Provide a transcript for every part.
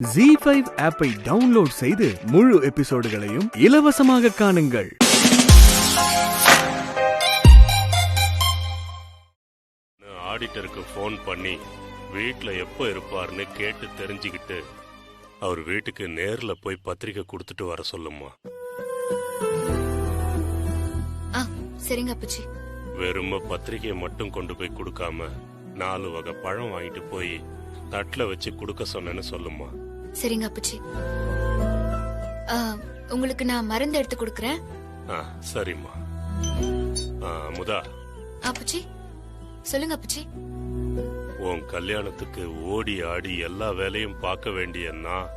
ZEE5 ஆப்பை download செய்து முழு எபிசோடுகளையும் இலவசமாக காணுங்கள். ஆடிட்டருக்கு ஃபோன் பண்ணி வீட்ல எப்போ இருப்பார்னு கேட்டு தெரிஞ்சுக்கிட்டு அவர் வீட்டுக்கு நேர்ல போய் பத்திரிக்கை கொடுத்துட்டு வர சொல்லுமா. சரிங்க அப்பச்சி. வெறும பத்திரிக்கையை மட்டும் கொண்டு போய் கொடுக்காம 4 வகை பழம் வாங்கிட்டு போய் தட்டுல வச்சு கொடுக்க சொன்னேன்னு சொல்லுமா. சரிங்க அப்பச்சி. உங்களுக்கு நான் மருந்து எடுத்து கொடுக்கறேன். சரிம்மா. முதா அப்பச்சி சொல்லுங்க அப்பச்சி. உன் கல்யாணத்துக்கு ஓடி ஆடி எல்லா வேலையும் பார்க்க வேண்டிய நான்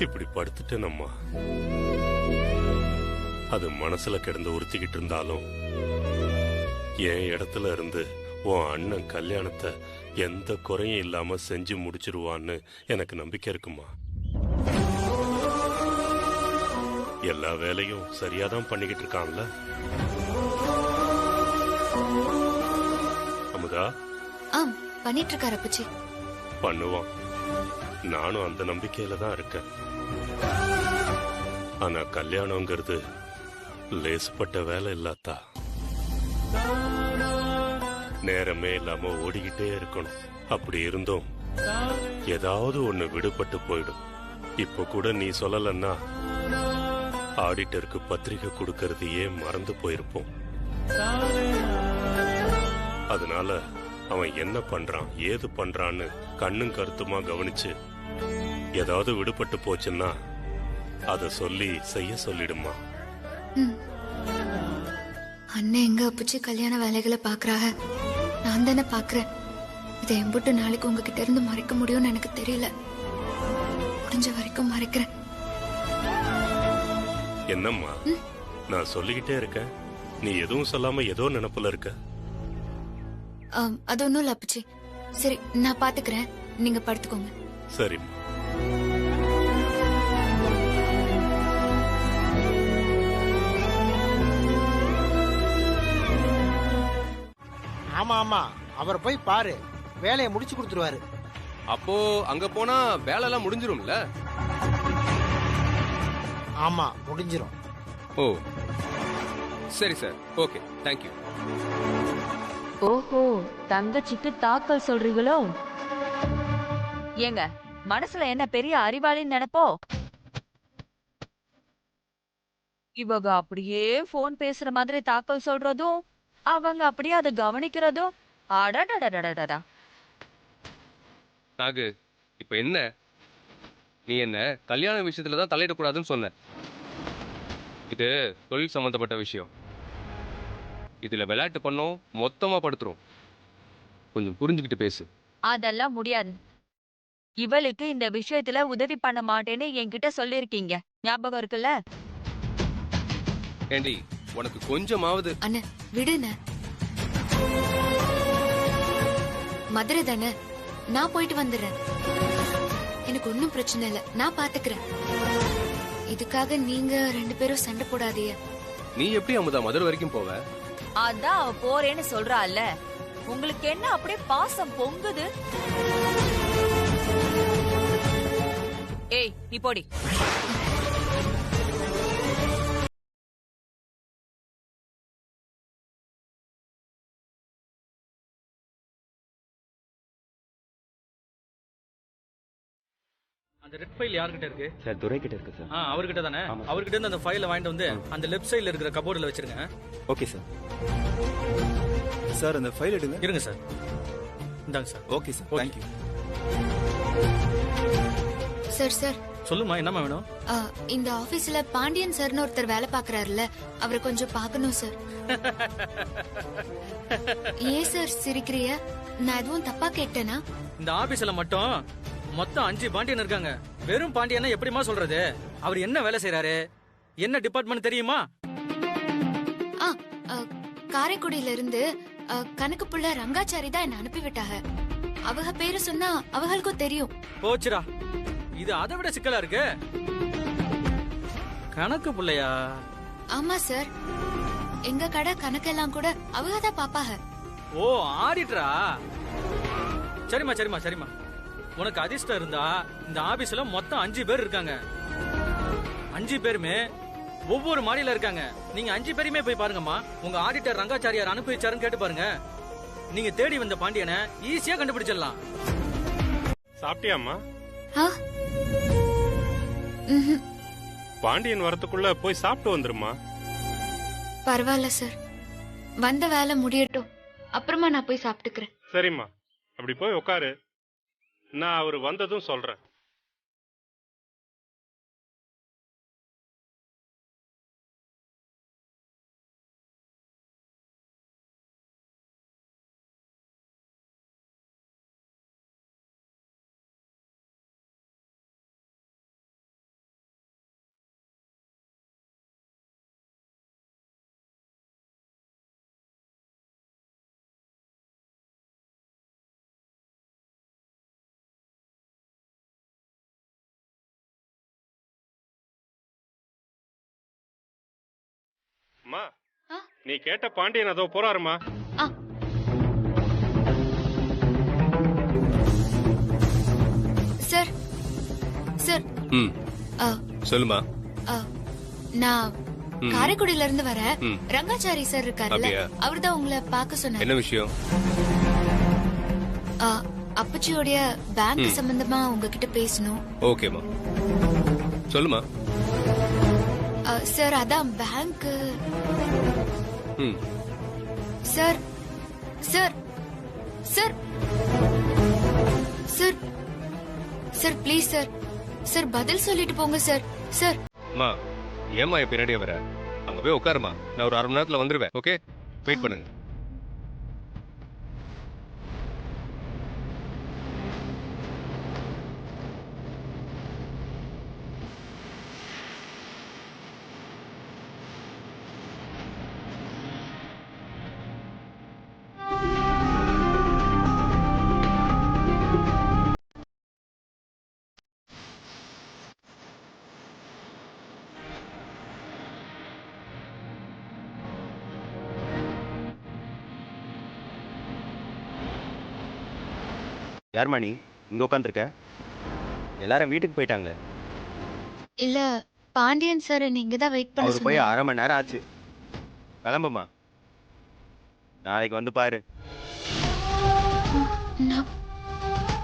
இப்படி படுத்துட்டேனம்மா. அது மனசுல கிடந்து உறுத்திக்கிட்டு இருந்தாலும் என் இடத்துல இருந்து உன் அண்ணன் கல்யாணத்தை எந்த குறையும் இல்லாம செஞ்சு முடிச்சிருவான்னு எனக்கு நம்பிக்கை இருக்குமா. எல்லா வேலையும் சரியாதான் பண்ணிக்கிட்டு இருக்கான்ல அமுதா? பண்ணிட்டு இருக்காரு அப்பச்சி. பண்ணுவான், நானும் அந்த நம்பிக்கையில தான் இருக்கேன். ஆனா கல்யாணங்கிறது லேசுப்பட்ட வேலை இல்லாதா. நேரமே இல்லாம ஓடிக்கிட்டே இருக்கணும். அப்படி இருந்தோம் ஏதாவது ஒண்ணு விடுபட்டு போயிடும். இப்ப கூட நீ சொல்லலன்னா ஆடிட்டருக்கு பத்திரிக்கை கொடுக்கறதையே மறந்து போயிருப்போம். அதனால அவன் என்ன பண்றான் ஏது பண்றான்னு கண்ணும் கருத்துமா கவனிச்சு ஏதாவது விடுபட்டு போச்சுன்னா அத சொல்லி செய்ய சொல்லிடுமா. அண்ணன் எங்க அப்பச்சி கல்யாண வேலைகளை பாக்குறாங்க, நான் தானே பாக்குறேன். இதை எம்புட்டு நாளைக்கு உங்ககிட்ட இருந்து மறைக்க முடியும்னு எனக்கு தெரியல. முடிஞ்ச வரைக்கும் மறைக்கிறேன். என்னம்மா நான் சொல்லிக்கிட்டே இருக்கேன், நீ எதுவும் சொல்லாம ஏதோ நினைப்புல இருக்க. அது ஒண்ணும் இல்ல அப்பச்சி. சரி நான் பாத்துக்கிறேன், நீங்க படுத்துக்கோங்க. சரிம்மா. ஆமா ஆமா, அவர் போய் பாரு, வேலையை முடிச்சு கொடுத்துருவாரு. அப்போ அங்க போனா வேலை எல்லாம் முடிஞ்சிரும்ல? ஆமா முடிஞ்சிரும். ஓ சரி சார், ஓகே, தேங்க்யூ. ஓஹோ, தங்கச்சிக்கு தாக்கல் சொல்றீங்களோ? ஏங்க மனசுல என்ன பெரிய அறிவாளின்னு நினைப்போ? இவங்க அப்படியே போன் பேசுற மாதிரி தாக்கல் சொல்றதும் அவங்க அப்படியே அதை கவனிக்கிறதும் அடடடடடடா. நாகு, இப்ப என்ன, நீ என்ன கல்யாண விஷயத்துலதான் தலையிடக்கூடாதுன்னு சொன்ன. இது தொழில் சம்பந்தப்பட்ட விஷயம். இதுல விளையாட்டு பண்ணோம் மொத்தமா படுத்துரும். கொஞ்சம் புரிஞ்சுக்கிட்டு பேசு. அதெல்லாம் முடியாது. இவளுக்கு இந்த விஷயத்துல உதவி பண்ண மாட்டேன்னு என்கிட்ட சொல்லிருக்கீங்க, ஞாபகம் இருக்குல்ல? ஏண்டி, உனக்கு கொஞ்சமாவது அண்ணன் விடுன. மதுரை தானே, நான் போயிட்டு வந்துடுறேன். எனக்கு ஒன்னும் பிரச்சனை இல்ல, நான் பாத்துக்கிறேன். இதுக்காக நீங்க 2 பேரும் சண்டை போடாதீங்க. நீ எப்படி அமுதா மதுரை வரைக்கும் போவ? அதான் அவ போறேன்னு சொல்றாள்ல. உங்களுக்கு என்ன அப்படியே பாசம் பொங்குது? ஏய் நீ போடி. அந்த ரெட் ஃபைல் யார்கிட்ட இருக்கு சார்? துரை கிட்ட இருக்கு சார். அவர்கிட்ட தானே? அவர்கிட்ட இருந்து அந்த ஃபைலை வாங்கிட்டு வந்து அந்த லெஃப்ட் சைடுல இருக்கிற கபோர்டுல வச்சிருங்க. Okay sir. சார் அந்த ஃபைல் எடுங்க. இருங்க சார். இந்தாங்க sir. Okay sir, thank you. Sir சொல்லுமா, என்னமா வேணும்? இந்த ஆபீஸ்ல பாண்டியன் சார்னு ஒருத்தர் வேலை பாக்குறாருல்ல, அவரை கொஞ்சம் பாக்கணும் சார். ஏன் சார் சிரிக்கிறிய? நான் எதுவும் தப்பா கேட்டேனா? இந்த ஆபீஸ்ல மட்டும் மொத்தம் 5 பாண்டியன் இருக்காங்க. வெறும் பாண்டியன்னா எப்படிமா சொல்றது? அவர் என்ன வேலை செய்யறாரு, என்ன டிபார்ட்மெண்ட் தெரியுமா? காரைக்குடியில இருந்து கணக்கு புள்ள ரங்காச்சாரி தான் என்ன அனுப்பி விட்டாங்க. அவங்க பேரு சொன்னா அவங்களுக்கும் தெரியும். போச்சுரா, இது அதை விட சிக்கலா இருக்கு. கணக்கு புள்ளையா? ஆமா சார், எங்க கடை கணக்கெல்லாம் கூட அவங்க தான் பாப்பாங்க. ஓ, ஆடிட்டரா? சரிம்மா சரிம்மா சரிம்மா. உனக்கு அதிர்ஷ்டம் இருந்தா இந்த ஆபீஸ்ல மொத்தம் 5 பேர் இருக்காங்க. 5 பேருமே ஒவ்வொரு மாடியில இருக்காங்க. நீங்க 5 பேருமே போய் பாருங்கம்மா. உங்க ஆடிட்டர் ரங்காச்சாரியார் அனுப்பி வச்சாருன்னு கேட்டு பாருங்க. நீங்க தேடி வந்த பாண்டியனை ஈஸியா கண்டுபிடிச்சிடலாம். சாப்பிட்டியாம்மா? ம்ஹும். பாண்டியன் வரத்துக்குள்ள போய் சாப்பிட்டு வந்துருமா. பரவாயில்ல சார், வந்த வேலை முடியட்டும், அப்புறமா நான் போய் சாப்பிட்டுக்கிறேன். சரிம்மா, அப்படி போய் உட்காரு. நான் அவர் வந்ததும் சொல்றேன். அம்மா, நீ கேட்ட பாண்டியன் அதோ போறாருமா. சார் சார், சொல்லுமா. நான் காரைக்குடியில இருந்து வரேன். ரங்காச்சாரி சார் இருக்காருல்ல, அவர்தான் உங்களை பார்க்க சொன்னார். என்ன விஷயம்? அப்பச்சியோடைய பேங்க் சம்பந்தமா உங்ககிட்ட பேசணும். ஓகேமா, சொல்லுமா. சார், அதான் bank. Sir sir sir sir sir please sir, sir பதில் சொல்லிட்டு போங்க சார். சார். அம்மா, ஏமா பின்னாடியே வர? அங்க போய் உட்காருமா. நான் ஒரு 1/2 மணி நேரத்துல வந்துருவேன். ஓகே, வெயிட் பண்ணுங்க. யார்மா நீ இங்க உட்காந்துருக்க? எல்லாரும் வீட்டுக்கு போயிட்டாங்க. இல்ல, பாண்டியன் சார் நீங்க தான் வெயிட் பண்ண அவர் போய் சொன்னாங்க. 1/2 மணி நேரம் ஆச்சு. கிளம்புமா, நாளைக்கு வந்து பாரு.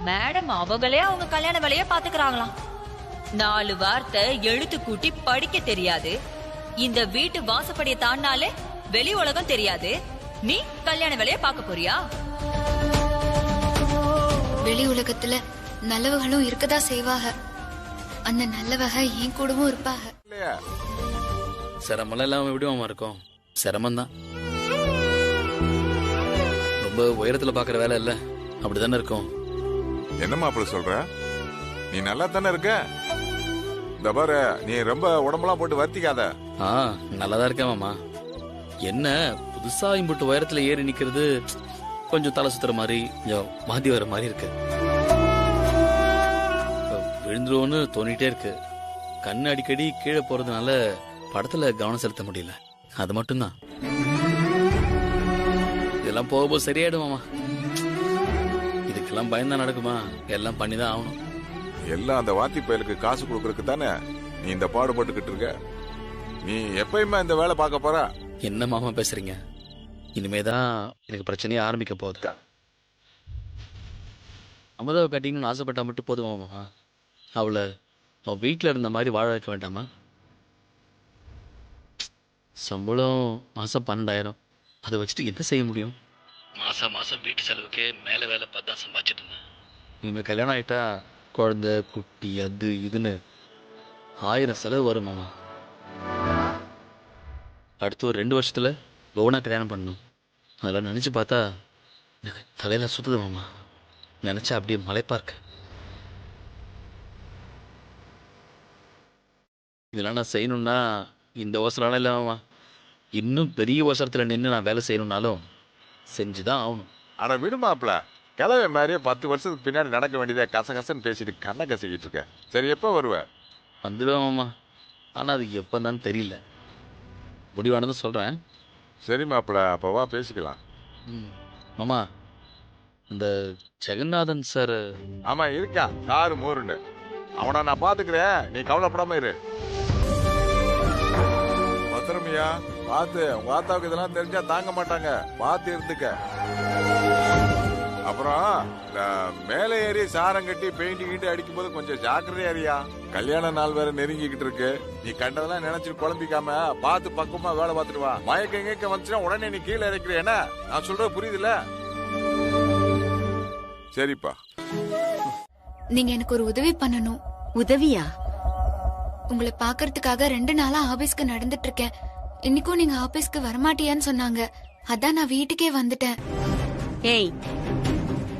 மேடம் அவங்களே அவங்க கல்யாண வேலையை பாத்துக்கிறாங்களாம். 4 வார்த்தை எழுத்து கூட்டி படிக்க தெரியாது. இந்த வீட்டு வாசப்படியை தாண்டாலே வெளி உலகம் தெரியாது. நீ கல்யாண வேலையை பார்க்க போறியா? வெளி உலகத்துல நல்லவங்களும் இருக்கதா செய்வாங்க. அந்த நல்லவக என் கூடவும் இருப்பாங்க. சிரமம் இல்லாம எப்படிமா இருக்கும்? சிரமம் தான். ரொம்ப உயரத்துல பாக்குற வேலை இல்ல, அப்படித்தானே இருக்கும். என்னம்மா அப்படி சொல்ற? நீ நல்லா தானே இருக்க? இந்த பாரு, நீ ரொம்ப உடம்பெல்லாம் போட்டு வருத்திக்காத. நல்லாதான் இருக்கேன் மாமா. என்ன புதுசா இம்புட்டு உயரத்துல ஏறி நிக்கிறது கொஞ்சம் தலை சுத்துற மாதிரி, கொஞ்சம் மாத்தி வர மாதிரி இருக்கு. விழுந்துருவோன்னு தோணிட்டே இருக்கு. கண்ணு அடிக்கடி கீழே போறதுனால படத்துல கவனம் செலுத்த முடியல. அது மட்டும்தான். இதெல்லாம் போகும்போது சரியாயிடும் மாமா. இதுக்கெல்லாம் பயந்தான் நடக்குமா? எல்லாம் பண்ணிதான் ஆகணும். எல்லாம் அந்த வாத்தி பயலுக்கு காசு கொடுக்கறதுக்கு தானே நீ இந்த பாடுபட்டுக்கிட்டு இருக்க. நீ எப்பயுமே இந்த வேலை பார்க்க போற? என்ன மாமா பேசுறீங்க? இனிமேதான் எனக்கு பிரச்சனையே ஆரம்பிக்க போகுது. அமுதாவை கட்டிங்கன்னு ஆசைப்பட்டா மட்டும் போதுமா மாமா? அவளை அவள் வீட்டில் இருந்த மாதிரி வாழ வைக்க வேண்டாமா? சம்பளம் மாதம் 12,000. அதை வச்சுட்டு என்ன செய்ய முடியும்? மாதம் வீட்டு செலவுக்கே மேலே வேலை பார்த்து தான் சம்பாதிச்சிட்டு இருந்தேன். இனிமேல் கல்யாணம் ஆகிட்டா குழந்தை குட்டி அது இதுன்னு 1000 செலவு வரும் மாமா. அடுத்து ஒரு 2 வருஷத்தில் லோனா கல்யாணம் பண்ணணும். அதெல்லாம் நினச்சி பார்த்தா எனக்கு தலையில் சுற்றுது மாமா. நினச்சா அப்படியே மலைப்பா இருக்கு. இதெல்லாம் நான் செய்யணும்னா இந்த அவசரம்லாம் இல்லை மாமா. இன்னும் பெரிய அவசரத்தில் நின்று நான் வேலை செய்யணும்னாலும் செஞ்சு தான் ஆகணும். ஆனா விடுமாப்ல, கிளவை மாதிரியே 10 வருஷத்துக்கு பின்னாடி நடக்க வேண்டியதை கசகசன்னு பேசிட்டு கண்ணை கசக்கிட்டு இருக்க. சரி, எப்போ வருவ? வந்துடுவேன் மாமா. ஆனால் அது எப்போ தான் தெரியல. முடிவானதும் சொல்கிறேன். சரி மாப்பிள்ள, அப்போவா பேசிக்கலாம். மாமா, இந்த ஜெகநாதன் சார் ஆமா இருக்கான் காரு மோருண்டு. அவனை நான் பாத்துக்கிறேன், நீ கவலைப்படாம இரு. பத்திரமியா பார்த்து, உங்க ஆத்தாவுக்கு இதெல்லாம் தெரிஞ்சா தாங்க மாட்டாங்க, பார்த்து இருந்துக்க. அப்புறம் இந்த மேலே ஏறி சாரம் கட்டி பெயிண்ட் கிட்டி அடிக்கும் போது கொஞ்சம் ஜாக்கிரதையா அறியா. கல்யாண நாள் வேற நெருங்கிக்கிட்டு இருக்கு. நீ கண்டதெல்லாம் நினைச்சிட்டு குழம்பிக்காம பார்த்து பக்குவமா வேலை பார்த்துட்டு வா. மயக்க எங்க வந்துச்சுன்னா உடனே நீ கீழே இறக்குற. என்ன நான் சொல்றது புரியுதுல்ல? சரிப்பா. நீங்க எனக்கு ஒரு உதவி பண்ணணும். உதவியா? உங்களை பாக்குறதுக்காக 2 நாளா ஆபீஸ்க்கு நடந்துட்டு இருக்கேன். இன்னைக்கும் நீங்க ஆபீஸ்க்கு வரமாட்டியான்னு சொன்னாங்க. அதான் நான் வீட்டுக்கே வந்துட்டேன். ஏய்,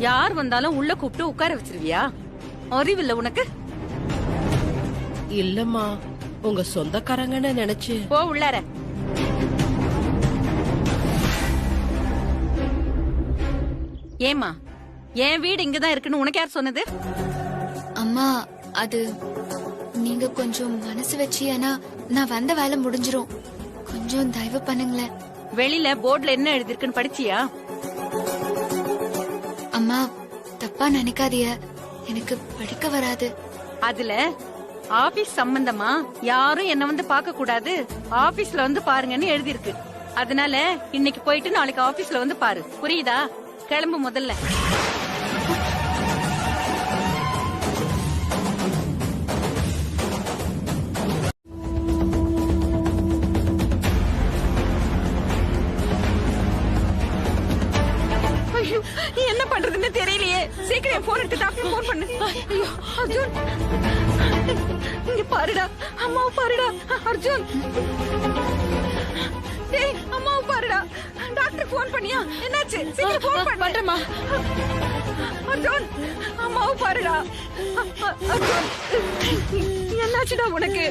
யார் வந்தாலும் உள்ள கூப்பிட்டு உட்கார வச்சிருவியா? அறிவில்ல உனக்கு? இல்லம்மா, உங்க சொந்தக்காரங்கன்னு நினைச்சு. போ உள்ளார. ஏமா, என் வீடு இங்கதான் இருக்குன்னு உனக்கு யார் சொன்னது? அம்மா, அது நீங்க கொஞ்சம் மனசு வச்சு, ஆனா நான் வந்த வேலை முடிஞ்சிரும். கொஞ்சம் தயவு பண்ணுங்களேன். வெளியில போர்டுல என்ன எழுதிருக்குன்னு படிச்சியா? அம்மா, தப்பா நினைக்காதீய, எனக்கு படிக்க வராது. அதுல ஆபீஸ் சம்பந்தமா யாரும் என்ன வந்து பார்க்க கூடாது, ஆபீஸ்ல வந்து பாருங்கன்னு எழுதிருக்கு. அதனால இன்னைக்கு போயிட்டு நாளைக்கு ஆபீஸ்ல வந்து பாரு. புரியுதா? கிளம்பு முதல்ல. என்ன பண்றதுன்னு தெரியலையே. சீக்கிரம் போன் எடுத்து டாக்டர் போன் பண்ணு. ஐயோ அர்ஜுன், இங்க பாருடா, அம்மாவை பாருடா. அர்ஜுன், டேய் அம்மாவை பாருடா. டாக்டர் போன் பண்ணியா? என்னாச்சு? சீக்கிரம் போன் பண்றேம்மா. அர்ஜுன், அம்மாவை பாருடா. அர்ஜுன், என்னாச்சுடா உனக்கு?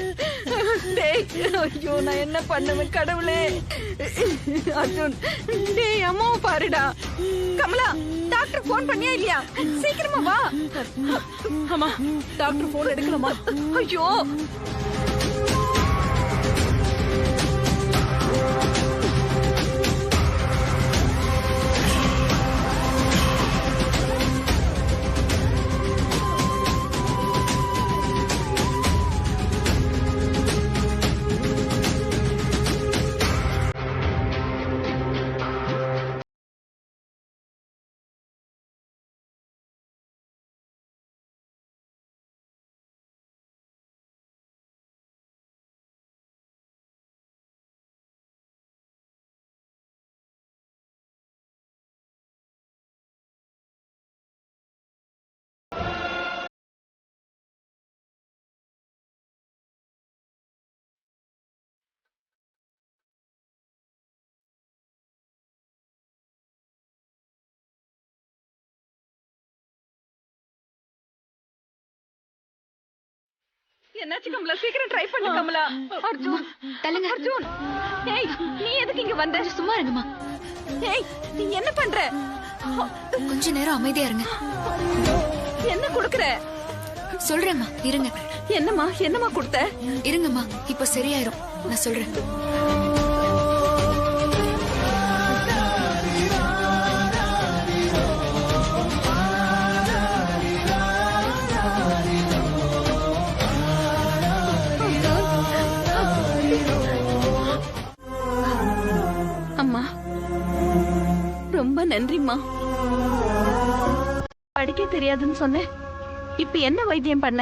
டேய், ஐயோ நான் என்ன பண்ணுவேன் கடவுளே. அர்ஜுன், டேய் அம்மாவை பாருடா. கமலா, டாக்டர் போன் பண்ணியா இல்லையா? சீக்கிரமா வா. அம்மா, டாக்டர் போன் எடுக்கலாமா? ஐயோ என்னாச்சு கமலா? சீக்கிரம் ட்ரை பண்ணு கமலா. அர்ஜுன், தலங்க. அர்ஜுன், ஏய் நீ எதுக்கு இங்க வந்த? சும்மா இருங்கம்மா. ஏய் நீ என்ன பண்ற? கொஞ்ச நேரம் அமைதியா இருங்க. என்ன குடுக்குற? சொல்றேம்மா, இருங்க. என்னம்மா என்னம்மா கொடுத்த? இருங்கம்மா, இப்ப சரியாயிரும், நான் சொல்றேன். அம்மா ரொம்ப நன்றிம்மா. படிக்க தெரியாதுன்னு சொன்னேன், இப்ப என்ன வைத்தியம் பண்ண?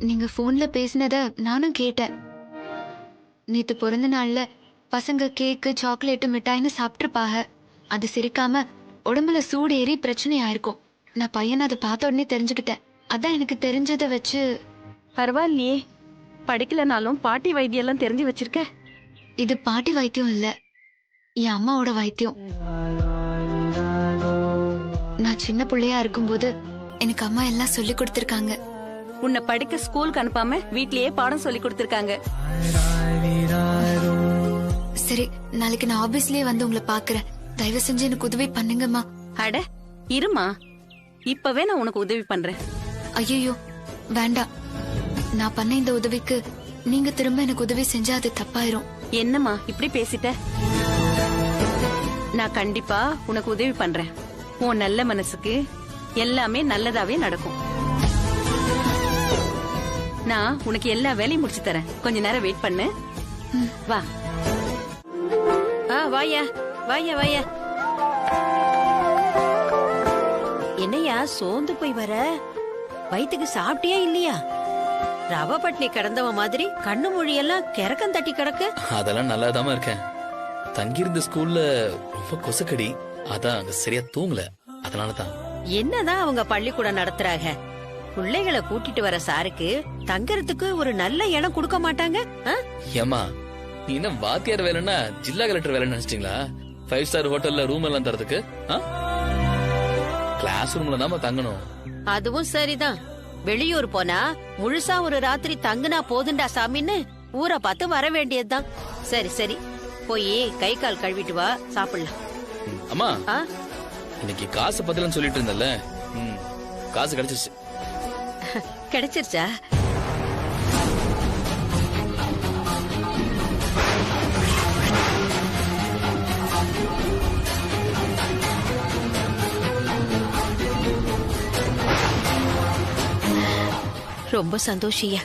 நீங்க போன்ல பேசினத நானும் கேட்டேன். நேத்து பிறந்த நாள்ல பசங்க கேக்கு சாக்லேட்டு மிட்டாய்னு சாப்பிட்டுருப்பாங்க. அது சிரிக்காம உடம்புல சூடு ஏறி பிரச்சனை ஆயிருக்கும். நான் பையனை அதை பார்த்த உடனே தெரிஞ்சுக்கிட்டேன். அதான் எனக்கு தெரிஞ்சதை வச்சு. பரவாயில்லையே, படிக்கலனாலும் பாட்டி வைத்தியம் எல்லாம் தெரிஞ்சு வச்சிருக்க. இது பாட்டி வைத்தியம் இல்ல, என் அம்மாவோட வைத்தியம். நான் சின்ன பிள்ளையா இருக்கும்போது எனக்கு அம்மா எல்லாம் சொல்லி கொடுத்திருக்காங்க. உன்னை படிக்க ஸ்கூலுக்கு அனுப்பாம வீட்லயே பாடம் சொல்லி கொடுத்திருக்காங்க. சரி, நாளைக்கு நான் ஆபீஸ்லயே வந்து உங்களை பாக்குறேன். தயவு செஞ்சு எனக்கு உதவி பண்ணுங்கம்மா. அட இருமா, இப்பவே நான் உனக்கு உதவி பண்றேன். ஐயோ வேண்டாம், நான் பண்ண இந்த உதவிக்கு நீங்க திரும்ப எனக்கு உதவி செஞ்சா அது தப்பாயிரும். என்னம்மா இப்படி பேசிட்ட? நான் கண்டிப்பா உனக்கு உதவி பண்றேன். உன் நல்ல மனசுக்கு எல்லாமே நல்லதாவே நடக்கும். நான் உனக்கு எல்லா வேலையும் முடிச்சு தரேன். கொஞ்ச நேரம் வெயிட் பண்ணு. வா. வாயா வாயா வாயா. என்னையா சோர்ந்து போய் வர? வயிற்றுக்கு சாப்பிட்டியா இல்லையா? ரவ பட்னி கிடந்தவ மாதிரி கண்ணு மொழியெல்லாம் கிறக்கம் தட்டி கிடக்கு. அதெல்லாம் நல்லாதாம இருக்கேன். தங்கியிருந்த ஸ்கூல்ல ரொம்ப கொசுக்கடி, அதான் அங்க சரியா தூங்கல, அதனாலதான். என்னதான் அவங்க பள்ளிக்கூடம் நடத்துறாங்க? பிள்ளைகளை கூட்டிட்டு வர சாருக்கு தங்கறதுக்கு ஒரு நல்ல இடம் கொடுக்க மாட்டாங்க. ஏமா, நீ என்ன வாத்தியார் வேலைன்னா ஜில்லா கலெக்டர் வேலைன்னு நினைச்சிட்டீங்களா? 5 ஸ்டார் ஹோட்டல்ல ரூம் எல்லாம் தரதுக்கு கிளாஸ் ரூம்ல தான் தங்கணும். அதுவும் சரிதான். வெளியூர் போனா முழுசா ஒரு ராத்திரி தங்குனா போதுண்டா சாமின்னு ஊரை பார்த்து வர வேண்டியதுதான். சரி சரி, போய் கை கால் கழுவிட்டு வா, சாப்பிடலாம். அம்மா, இன்னைக்கு காசு பத்தலன்னு சொல்லிட்டு இருந்தல, காசு கிடைச்சிருச்சு. கிடைச்சிருச்சா? ரொம்ப சந்தோஷியா.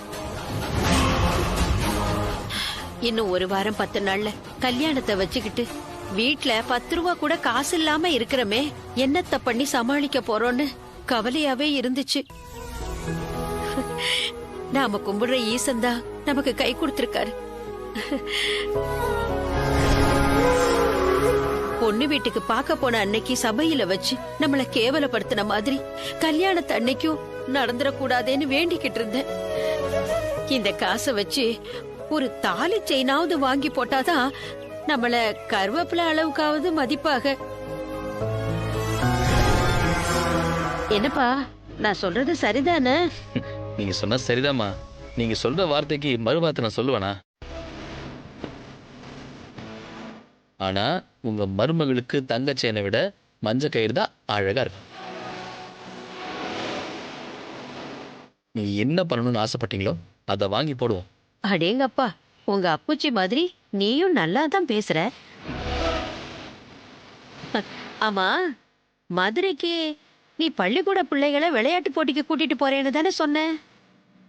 இன்னும் 1 வாரம் 10 நாள்ல கல்யாணத்தை வச்சுக்கிட்டு வீட்ல 10 ரூபா கூட காசு இல்லாம இருக்கிறமே, என்னத்த பண்ணி சமாளிக்க போறோம்னு கவலையாவே இருந்துச்சு. நாம கும்பிடுற ஈசந்தா நமக்கு கை கொடுத்திருக்காரு. பொண்ணு வீட்டுக்கு பார்க்க போன அன்னைக்கு சபையில வச்சு நம்மள கேவலப்படுத்தின மாதிரி கல்யாணத்தை அன்னைக்கும் நடந்துடக்கூடாதேன்னு வேண்டிக்கிட்டு இருந்தேன். இந்த காசை வச்சு ஒரு தாலி செயினாவது வாங்கி போட்டாதான் நம்மள கருவேப்பிலை அளவுக்காவது மதிப்பாக. என்னப்பா, நான் சொல்றது சரிதானே? நீங்க சொன்னா சரிதாம்மா. நீங்க சொல்ற வார்த்தைக்கு மறுவார்த்தை நான் சொல்லுவேனா? ஆனா உங்க மருமகளுக்கு தங்க செயினை விட மஞ்ச கயிறு தான் அழகா இருக்கும். நீங்க என்ன பண்ணணும்னு ஆசைப்பட்டீங்களோ அதை வாங்கி போடுவோம். அடேங்கப்பா, உங்க அப்புச்சி மாதிரி நீயும் நல்லா தான் பேசுற. ஆமா, மதுரைக்கு நீ பள்ளிக்கூட பிள்ளைகளை விளையாட்டு போட்டிக்கு கூட்டிட்டு போறேன்னு தானே சொன்ன?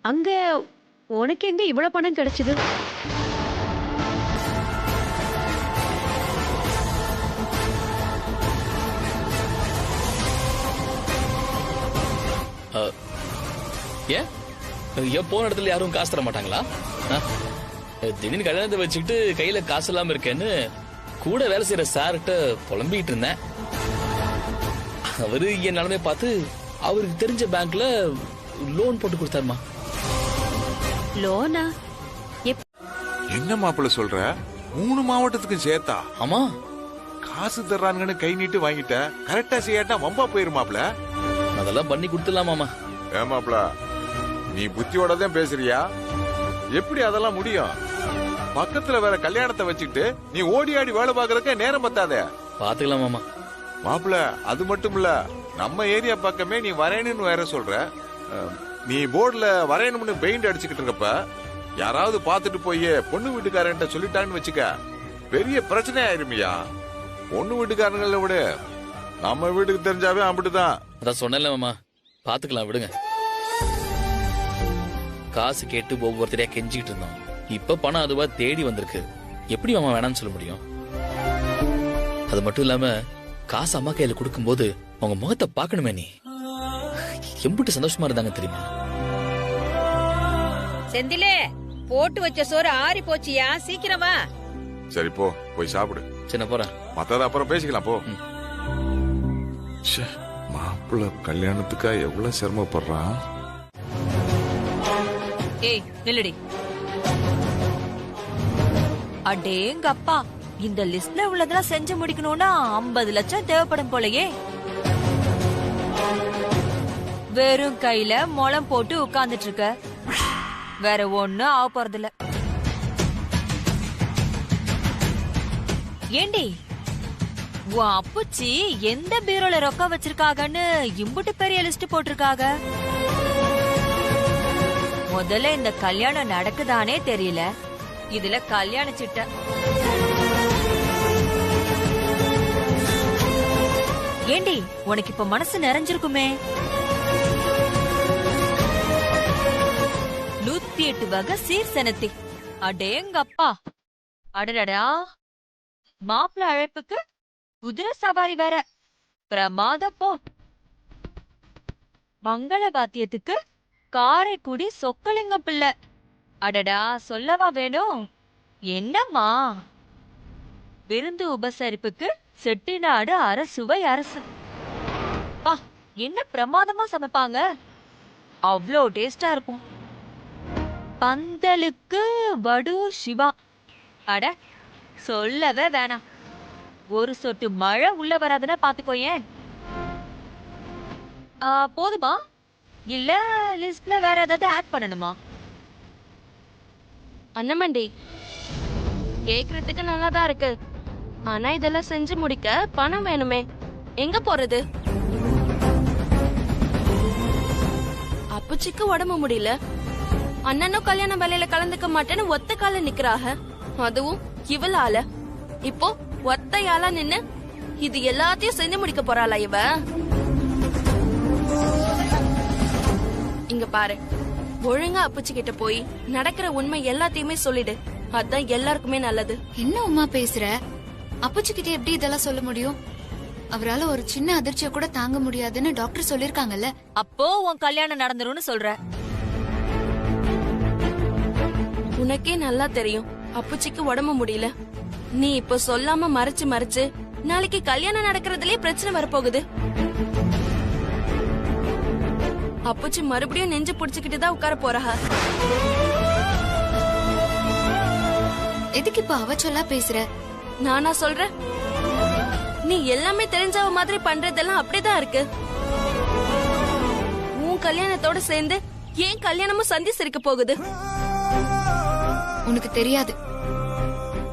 அங்க உனக்கு எங்க இவ்வளவு பணம் கிடைச்சது? ஏன் போன இடத்துல யாரும் காசு தர மாட்டாங்களா? திடீர்னு கல்யாணத்தை வச்சுக்கிட்டு கையில காசு இல்லாம இருக்கேன்னு கூட வேலை செய்யற சார்கிட்ட புலம்பிட்டு இருந்தேன். அவரு என் நிலைமை பார்த்து அவருக்கு தெரிஞ்ச பேங்க்ல லோன் போட்டு கொடுத்தாருமா. லோனா? என்ன மாப்பிள்ள சொல்ற? 3 மாவட்டத்துக்கும் சேர்த்தா? ஆமா. காசு தர்றாங்கன்னு கை நீட்டு வாங்கிட்ட, கரெக்டா செய்யாட்டா வம்பா போயிருமாப்ல. அதெல்லாம் பண்ணி கொடுத்துடலாமாமா. ஏமாப்ல, நீ புத்தியோட தான் பேசுறியா? எப்படி அதெல்லாம் முடியும்? பக்கத்துல வேற கல்யாணத்தை வச்சுக்கிட்டு நீ ஓடி ஆடி வேலை பாக்குறதுக்கு நேரம் பத்தாதே. பாத்துக்கலாம் மாமா. மாப்பிள, அது மட்டும் இல்ல, நம்ம ஏரியா பக்கமே நீ வரையணும்னு வேற சொல்ற. நீ போர்டுல வரையணும்னு பெயிண்ட் அடிச்சுக்கிட்டு இருக்கப்ப யாராவது பாத்துட்டு போய் பொண்ணு வீட்டுக்காரன்ட்ட சொல்லிட்டான்னு வச்சுக்க, பெரிய பிரச்சனை ஆயிருமியா. பொண்ணு வீட்டுக்காரங்கள விட நம்ம வீட்டுக்கு தெரிஞ்சாவே அப்படிதான். அதான் சொன்னல மாமா, பாத்துக்கலாம் விடுங்க. காசு கேட்டு ஒவ்வொருத்தரையா கெஞ்சிட்டு இருந்தோம். இப்ப பணம் அதுவா தேடி வந்திருக்கு. எப்படி மாமா வேணாம்னு சொல்ல முடியும்? அது மட்டும் இல்லாம காசு அம்மா கையில கொடுக்கும் போது அவங்க முகத்தை பாக்கணுமே. நீ எம்பிட்டு சந்தோஷமா இருந்தாங்க தெரியுமா? செந்திலே, போட்டு வச்ச சோறு ஆறி போச்சியா, சீக்கிரமா. சரி போ, போய் சாப்பிடு. சின்ன போறேன், மத்தத அப்புறம் பேசிக்கலாம் போ. மாப்பிள்ள கல்யாணத்துக்கா எவ்வளவு சிரமப்படுறான். ஏய் நில்லடி. அடேங்கப்பா, இந்த லிஸ்ட்ல உள்ளதெல்லாம் செஞ்சு முடிக்கணும்னா 50 லட்சம் தேவைப்படும் போலயே. வெறும் கையில முளம் போட்டு உட்கார்ந்துட்டு இருக்க, வேற ஒண்ணும் ஆக போறதில்ல. ஏண்டி, உன் அப்புச்சி எந்த பீரோல ரொக்க வச்சிருக்காங்கன்னு இம்புட்டு பெரிய லிஸ்ட் போட்டிருக்காங்க? முதல்ல இந்த கல்யாணம் நடக்குதானே தெரியல, இதுல கல்யாண சிட்ட. ஏண்டி உனக்கு இப்ப மனசு நிறைஞ்சிருக்குமே. 108 வகை சீர் செனத்தி. அடேங்கப்பா. அடடா, மாப்பிள்ள அழைப்புக்கு குதிரை சவாரி வேற. பிரமாதம் போ. மங்கள வாத்தியத்துக்கு காரைக்குடி சொக்கலிங்க பிள்ளை. அடடா, சொல்லவா வேணும். என்னம்மா, விருந்து உபசரிப்புக்கு செட்டிநாடு அரசுவை அரசு. பா, என்ன பிரமாதமா சமைப்பாங்க. அவ்வளோ டேஸ்டா இருக்கும். பந்தலுக்கு வடூர் சிவா. அட, சொல்லவே வேணாம். ஒரு சொட்டு மழை உள்ள வராதுன்னா பாத்துக்கோயேன். போதுமா இல்ல லிஸ்ட்ல வேற ஏதாவது ஆட் பண்ணணுமா? அண்ணமண்டி, கேக்குறதுக்கு நல்லாதான் இருக்கு. ஆனா இதெல்லாம் செஞ்சு முடிக்க பணம் வேணுமே. எங்க போறது? அப்புச்சிக்கு உடம்பு முடியல. அண்ணனும் கல்யாண வேலையில கலந்துக்க மாட்டேன்னு ஒத்த கால நிக்கிறாக. அதுவும் இவளால. இப்போ ஒத்தையாளா நின்னு இது எல்லாத்தையும் செஞ்சு முடிக்க போறாளா இவ? இங்க பாரு, ஒழுங்கா அப்புச்சி கிட்ட போய் நடக்கிற உண்மை எல்லாத்தையுமே சொல்லிடு. அதான் எல்லாருக்குமே நல்லது. என்ன உமா பேசுற? அப்புச்சி கிட்ட எப்படி இதெல்லாம் சொல்ல முடியும்? அவரால ஒரு சின்ன அதிர்ச்சியை கூட தாங்க முடியாதுன்னு டாக்டர் சொல்லிருக்காங்கல்ல. அப்போ உன் கல்யாணம் நடந்துரும்னு சொல்ற? உனக்கே நல்லா தெரியும் அப்புச்சிக்கு உடம்பு முடியல. நீ இப்ப சொல்லாம மறைச்சு மறைச்சு நாளைக்கு கல்யாணம் நடக்கிறதுலயே பிரச்சனை வரப்போகுது. அப்புச்சி மறுபடியும் நெஞ்சு புடிச்சுக்கிட்டு தான் உட்கார போறா. எதுக்கு இப்ப அவ சொல்லா பேசுற? நானா சொல்றேன்? நீ எல்லாமே தெரிஞ்சவ மாதிரி பண்றதெல்லாம் அப்படிதான் இருக்கு. உன் கல்யாணத்தோட சேர்ந்து ஏன் கல்யாணமும் சந்தி சிரிக்க போகுது. உனக்கு தெரியாது.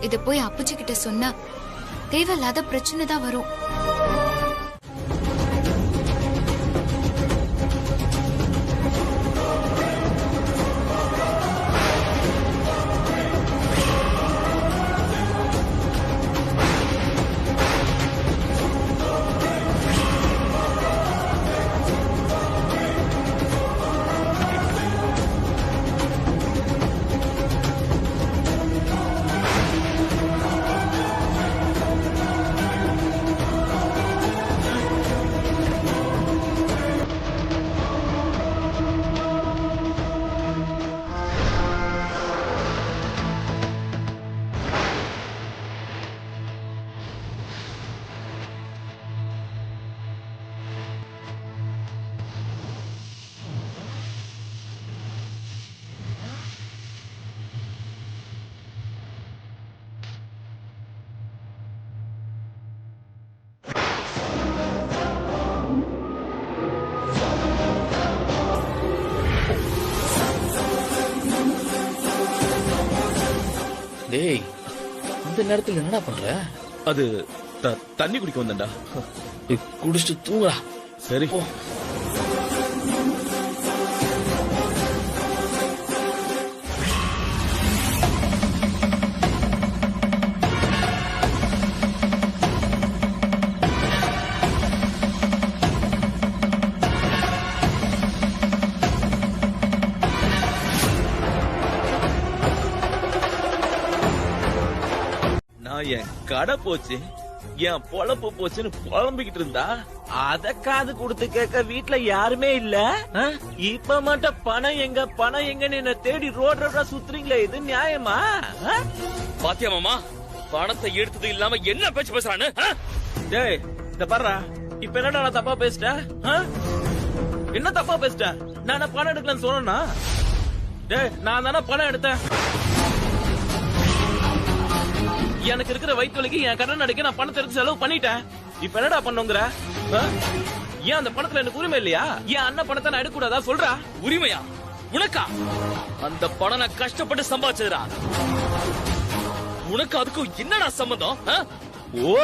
இத போய் அப்புச்சி கிட்ட சொன்னா தேவையில்லாத பிரச்சனை தான் வரும். டேய், இந்த நேரத்துல என்னடா பண்ற? அது தண்ணி குடிக்க வந்தேன்டா. குடிச்சிட்டு தூங்குடா. சரி. என் கடை போச்சு, என் பொழப்பு போச்சுன்னு புலம்பிக்கிட்டு இருந்தா அத காது கொடுத்து கேட்க வீட்டுல யாருமே இல்ல. இப்ப மட்டும் பணம் எங்கன்னு என்ன தேடி ரோட சுத்துறீங்களே, இது நியாயமா? பாத்தியா மாமா, பணத்தை எடுத்தது இல்லாம என்ன பேச்சு பேசுறான்னு? டேய், இந்த பாருடா, இப்ப என்னடா நான் தப்பா பேசிட்டேன்? என்ன தப்பா பேசிட்டேன்? நான் பணம் எடுக்கலன்னு சொன்னா? டேய், நான் தானே பணம் எடுத்தேன். எனக்கு இருக்கிற வயிற்று வலிக்கு என் கடன் அடைக்க நான் பணத்தை எடுத்து செலவு பண்ணிட்டேன். இப்ப என்னடா பண்ணுங்கிற? ஏன் அந்த பணத்துல எனக்கு உரிமை இல்லையா? என் அண்ணன் பணத்தை நான் எடுக்க கூடாதா? சொல்றா. உரிமையா உனக்கா? அந்த பணம் நான் கஷ்டப்பட்டு சம்பாதிச்சதுடா. உனக்கு அதுக்கும் என்னடா சம்பந்தம்? ஓ,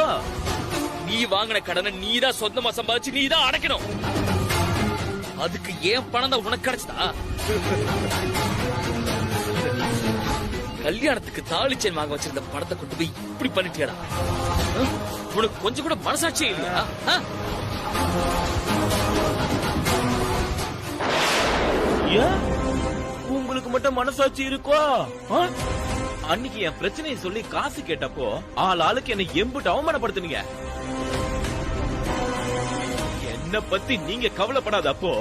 நீ வாங்கின கடனை நீதான் சொந்தமா சம்பாதிச்சு நீதான் அடைக்கணும். அதுக்கு ஏன் பணம் தான் உனக்கு கிடைச்சதா? கல்யாணத்துக்கு தாலிச்சேன் வாங்க வச்சிருந்த பணத்தை கொண்டு போய் இப்படி பண்ணிட்டியடா. உனக்கு கொஞ்சம் கூட மனசாட்சியே இல்லையா? ஏன் உங்களுக்கு மட்டும் மனசாட்சி இருக்கோ? அன்னைக்கு என் பிரச்சனையை சொல்லி காசு கேட்டப்போ ஆளுக்கு என்ன எம்புட்டு அவமானப்படுத்துனீங்க. என்ன பத்தி நீங்க கவலைப்படாத அப்போ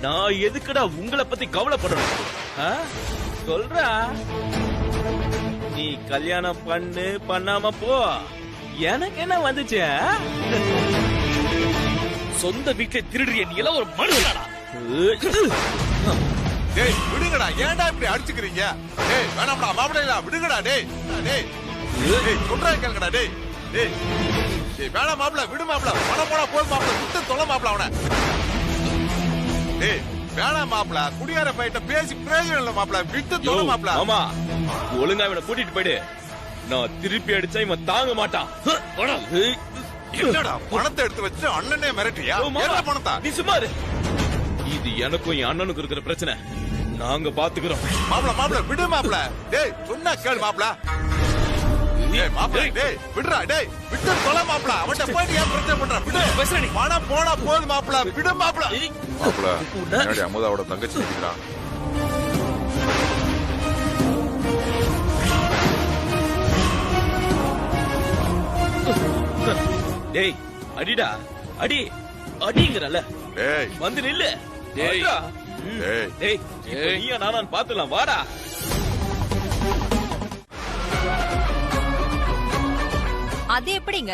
நான் எதுக்குடா உங்களை பத்தி கவலைப்படணும்? சொல்றா, நீ கல்யாணம் பண்ணாம போ, எனக்கு என்ன வந்துச்சு? சொந்த வீட்டை திருடுறிய நீ எல்லாம் ஒரு மனுஷனாடா. டேய் விடுங்கடா, ஏன்டா இப்படி அடிச்சுக்கிறீங்க? டேய் வேணாம்டா, மாப்பிள்ளையா விடுங்கடா. டேய் டேய் டேய் சொல்றா கேளுங்கடா. டேய் டேய் டேய் வேணாம் மாப்பிள்ளை, விடு மாப்பிள்ளை. போனா போது மாப்பிள்ளை, விட்டு தொலை மாப்பிள்ளை அவனை. டேய் வேணாம் மாப்பிள்ளை, குடியார பையிட்ட பேசி பிரயோஜனம் இல்ல மாப்பிள்ளை, விட்டு தொலை மாப்பிள்ளை. ஆமா, ஒழுங்கா இவனை கூட்டிட்டு போயிடு. நான் திருப்பி அடிச்சா இவன் தாங்க மாட்டான். என்னடா பணத்தை எடுத்து வச்சு அண்ணனே மிரட்டியா? என்ன பணத்தா? நீ சும்மா இரு. இது எனக்கும் என் அண்ணனுக்கு இருக்கிற பிரச்சனை, நாங்க பாத்துக்கிறோம். மாப்பிள விடு மாப்பிள. டேய் சொன்னா கேளு மாப்பிள. டேய் மாப்பிள, டேய் விடுடா. டேய் விட்டு தொலை மாப்பிள. அவன்ட்ட போய் ஏன் பிரச்சனை பண்ற? விடு. பணம் போனா போது மாப்பிள, விடு மாப்பிள. மாப்பிள முன்னாடி அமுதாவோட தங்கச்சி நிக்கிறா. டேய் அடிடா, அடி அடிங்கறல. டேய் வந்து நில்லு. டேய் டேய் நீயா நானான்னு பாத்துலாம், வாடா. அது எப்படிங்க?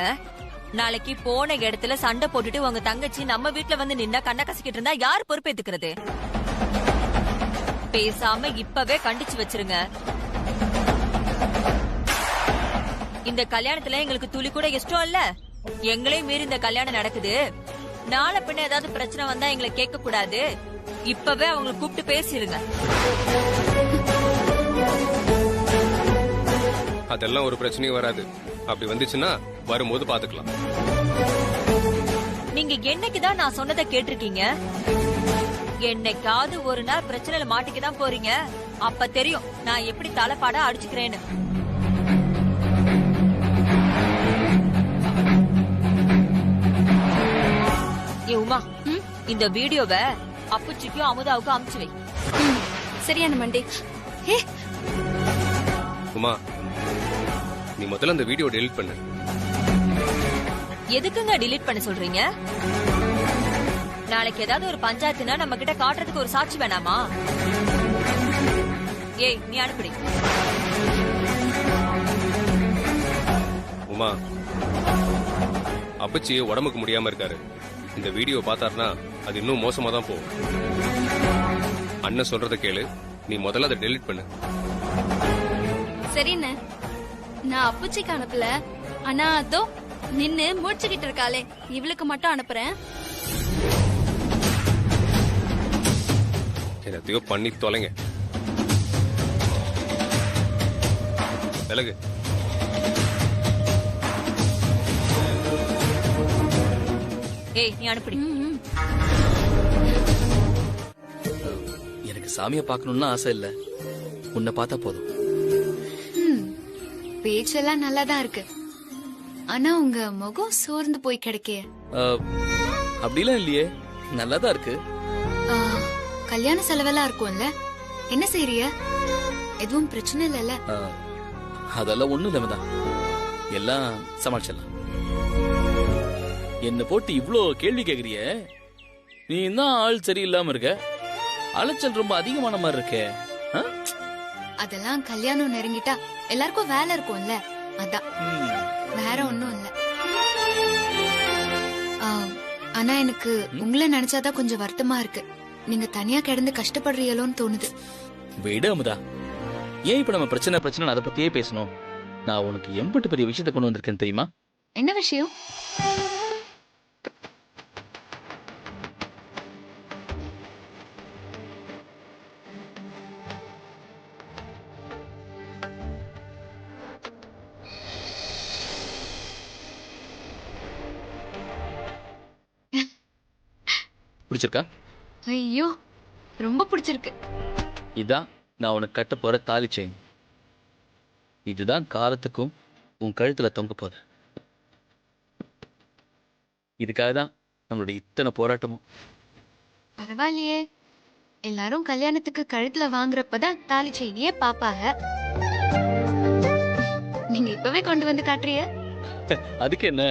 நாளைக்கு போன இடத்துல சண்டை போட்டுட்டு உங்க தங்கச்சி நம்ம வீட்டுல வந்து நின்னா கண்ண கசிக்கிட்டு இருந்தா யார் பொறுப்பேத்துக்கிறது? பேசாம இப்பவே கண்டிச்சு வச்சிருங்க. இந்த கல்யாணத்துல எங்களுக்கு துளி கூட இஷ்டம் இல்ல. எங்களையும் மீறி இந்த கல்யாணம் நடக்குது. நாளை பின்ன ஏதாவது பிரச்சனை வந்தா எங்களை கேட்க கூடாது. இப்பவே அவங்களை கூப்பிட்டு பேசிருங்க. அதெல்லாம் ஒரு பிரச்சனையும் வராது. அப்படி வந்துச்சுன்னா வரும்போது பாத்துக்கலாம். நீங்க என்னைக்குதான் நான் சொன்னதை கேட்டிருக்கீங்க? என்னைக்காவது ஒரு நாள் பிரச்சனையில மாட்டிக்கதான் போறீங்க. அப்ப தெரியும் நான் எப்படி தலைப்பாடா அடிச்சுக்கிறேன்னு. ஏ உமா, இந்த வீடியோவை அப்புச்சிக்கும் அமுதாவுக்கும் அமுச்சு வை. சரியான மண்டே. உமா, நீ முதல்ல அந்த வீடியோ டெலீட் பண்ணு. எதுக்குங்க டிலீட் பண்ண சொல்றீங்க? நாளைக்கு ஏதாவது ஒரு பஞ்சாயத்துனா நம்ம கிட்ட காட்டுறதுக்கு ஒரு சாட்சி வேணாமா? ஏய் நீ அனுப்பிடு. உமா, அப்பச்சி உடம்புக்கு முடியாம இருக்காரு. இந்த வீடியோ பார்த்தாருன்னா அது இன்னும் மோசமா தான் போகும். அண்ணன் சொல்றத கேளு. நீ முதல்ல அதை டெலீட் பண்ணு. சரிண்ணே, நான் அப்புச்சிக்கு அனுப்பல. ஆனா அதோ நின்னு முடிச்சுக்கிட்டு இருக்காளே, இவளுக்கு மட்டும் அனுப்புறேன். என்னத்தையோ பண்ணி தொலைங்க. விலகு. ஏய் நீ அனுப்பிடு. எனக்கு சாமியை பார்க்கணும்னு ஆசை இல்ல, உன்னை பார்த்தா போதும். பேச்செல்லாம் நல்லாதான் இருக்கு. ஆனா உங்க முகம் சோர்ந்து போய் கிடைக்கே. அப்படிலாம் இல்லையே, நல்லாதான் இருக்கு. கல்யாண செலவெல்லாம் இருக்கும்ல, என்ன செய்யறிய? எதுவும் பிரச்சனை இல்லைல்ல? அதெல்லாம் ஒண்ணும் இல்லதான், எல்லாம் சமாளிச்சிடலாம். என்ன போட்டு இவ்ளோ கேள்வி கேக்குறிய? நீ தான் ஆள் சரியில்லாம இருக்க, அலைச்சல் ரொம்ப அதிகமான மாதிரி இருக்கே. அதெல்லாம் கல்யாணம் நெருங்கிட்டா எல்லாருக்கும் வேலை இருக்கும்ல, அதான், வேற ஒண்ணும் இல்ல. ஆனா எனக்கு உங்களை நினைச்சாதான் கொஞ்சம் வருத்தமா இருக்கு. நீங்க தனியா கிடந்து கஷ்டப்படுறீங்களோன்னு தோணுது. விடு அமுதா, ஏன் இப்ப நம்ம பிரச்சனை அதை பத்தியே பேசணும்? நான் உனக்கு எம்பட்டு பெரிய விஷயத்தை கொண்டு வந்திருக்கேன் தெரியுமா? என்ன விஷயம்? பிடிச்சிருக்கா? ஐயோ ரொம்ப பிடிச்சிருக்கு. இதான் நான் உனக்கு கட்ட போற தாலி செயின். இதுதான் காலத்துக்கும் உன் கழுத்துல தொங்க போகுது. இதுக்காக தான் நம்மளுடைய இத்தனை போராட்டமும். பரவாயில்லையே, எல்லாரும் கல்யாணத்துக்கு கழுத்துல வாங்குறப்பதான் தாலி செயினியே பாப்பாங்க. நீங்க இப்பவே கொண்டு வந்து காட்டுறிய? அதுக்கு என்ன,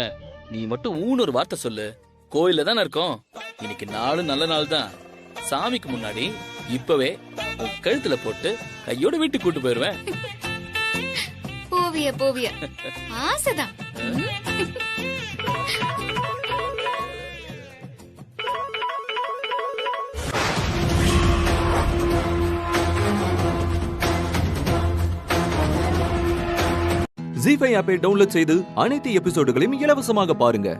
நீ மட்டும் ஒரு வார்த்தை சொல்லு. கோயில்ல தானே இருக்கோம், இன்னைக்கு நாளும் நல்ல நாள் தான். சாமிக்கு முன்னாடி இப்பவே உன் கழுத்துல போட்டு கையோட வீட்டுக்கு கூட்டு போயிருவேன். போவிய போவிய, ஆசைதான். ZEE5 ஆப்பை டவுன்லோட் செய்து அனைத்து எபிசோடுகளையும் இலவசமாக பாருங்க.